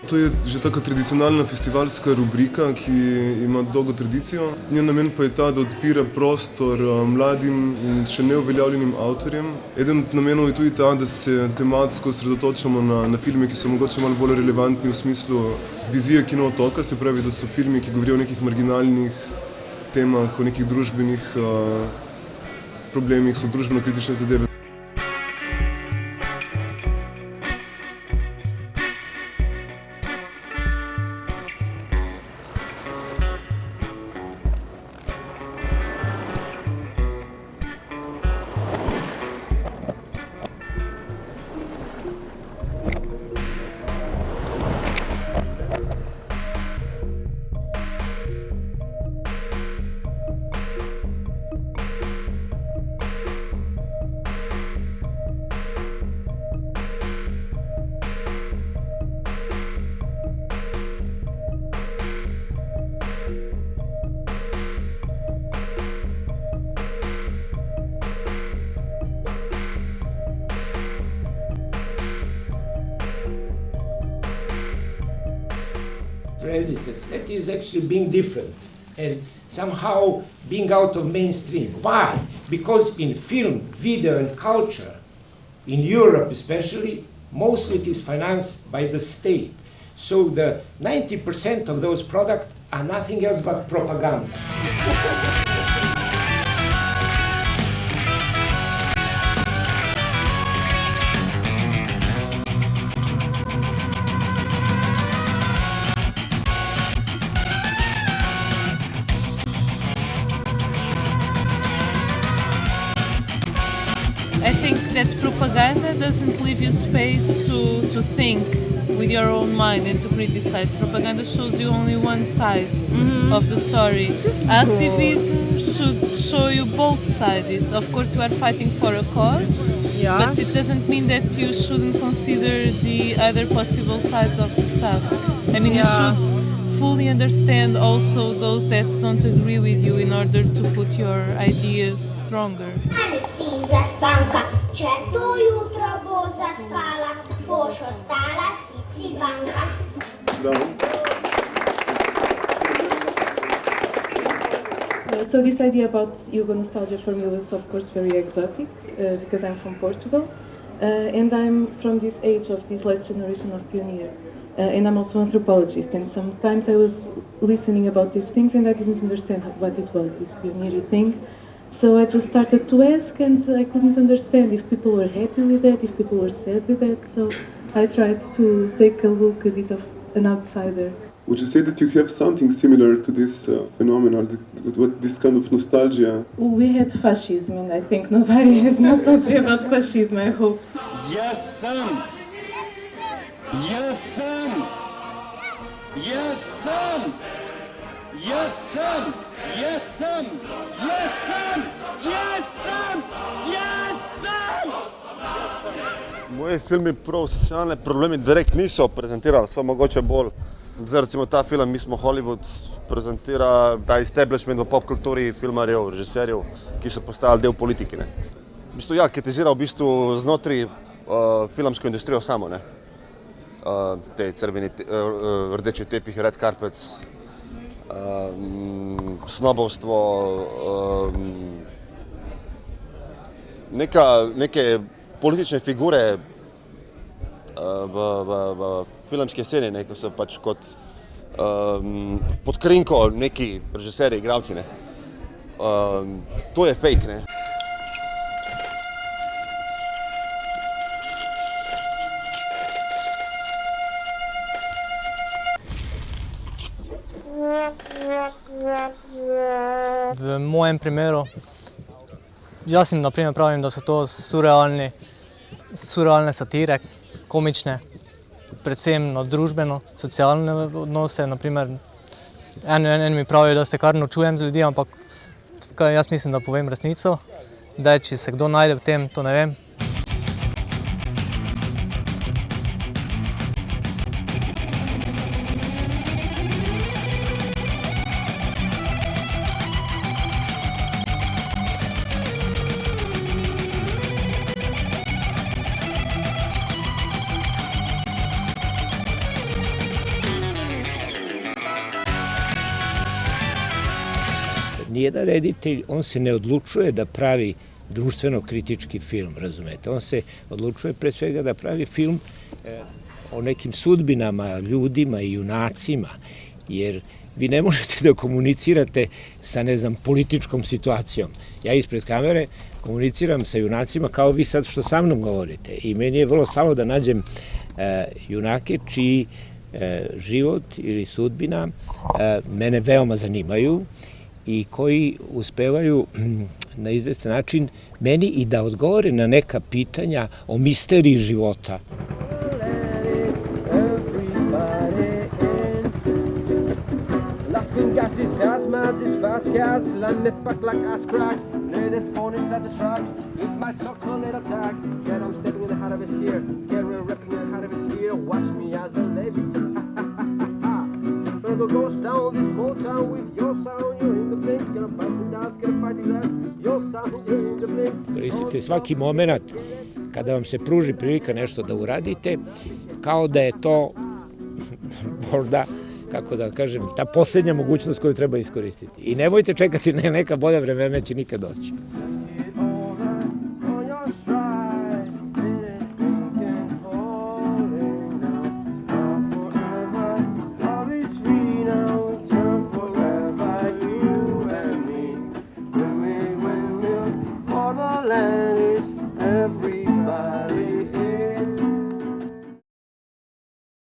To je že taka tradicionalna festivalska rubrika, ki ima dolgo tradicijo. Njen namen pa je ta, da odpira prostor mladim in še neuveljavljenim avtorjem. Eden od namenov je tudi ta, da se tematsko osredotočamo na filme, ki so mogoče malo bolj relevantni v smislu vizije kino otoka, se pravi, da so filmi, ki govorijo o nekih marginalnih temah, o nekih družbenih problemih, so družbeno kritične zadeve. Resistance, that is actually being different and somehow being out of mainstream. Why? Because in film, video and culture, in Europe especially, mostly it is financed by the state. So the 90% of those products are nothing else but propaganda. I think that propaganda doesn't leave you space to think with your own mind and to criticize. Propaganda shows you only one side of the story. Activism should show you both sides. Of course, you are fighting for a cause, but it doesn't mean that you shouldn't consider the other possible sides of the stuff. I mean, you should fully understand also those that don't agree with you in order to put your ideas stronger. Zaspanka, certo jutro bo zaspala, boš ostala cici banka. So this idea about Yugo nostalgia for me was of course very exotic because I'm from Portugal and I'm from this age of this last generation of pioneer. And I'm also an anthropologist, and sometimes I was listening about these things and I didn't understand what it was, this pioneer thing. So I just started to ask and I couldn't understand if people were happy with that, if people were sad with that. So I tried to take a look, a bit of an outsider. Would you say that you have something similar to this phenomenon, this kind of nostalgia? We had fascism and I think nobody has nostalgia about fascism, I hope. Yes, son! Yes, son! Yes, son! Yes, son! Yes, son! Yes, son! Yes, son! Yes, son! Moji filmi prav socialne probleme direkt niso prezentirali, so mogoče bolj. Zdaj recimo ta film Mi smo Hollywood prezentira ta establishment v popkulturi filmarjev, režiserjev, ki so postali del politike. Ne. V bistvu ja, kritizira v bistvu znotraj filmsko industrijo samo, ne. Te crveni, rdeči tepih, red carpets, snobovstvo, neke politične figure v filmske scene, ne, ko so pač kot pod krinko neki režiserji, igralci, ne. To je fake, ne. V mojem primeru, jaz na primer pravim, da so to surrealne satire, komične, predvsem na družbeno, socialne odnose. Naprimer, eni mi pravijo, da se kar norčujem z ljudi, ampak jaz mislim, da povem resnico. Da če se kdo najde v tem, to ne vem. nijedan reditelj, on se ne odlučuje da pravi društveno-kritički film, razumete? On se odlučuje pre svega da pravi film o nekim sudbinama, ljudima i junacima, jer vi ne možete da komunicirate sa, ne znam, političkom situacijom. Ja ispred kamere komuniciram sa junacima kao vi sad što sa mnom govorite i meni je vrlo stalo da nađem junake čiji život ili sudbina mene veoma zanimaju i koji uspevaju na izvestan način meni i da odgovore na neka pitanja o misteriji života. Gases, asthmatis, fast cats, land me back like ass cracks. Latest ponies at the track, it's my chocolate attack. Get I'm stepping in the heart of his here, carry rapping in the heart of his here. Watch me as I levitate. Gonna go ghost down this small town with your sound, you're in the blink. Gonna fight the dance, gonna fight the last. Your sound, you're in the blink. Koristite svaki moment kada vam se pruži prilika nešto da uradite, kao da je to možda, kako da kažem, ta posljednja mogućnost koju treba iskoristiti. I nemojte čekati na neka bolja vremena, neće nikad doći. Everybody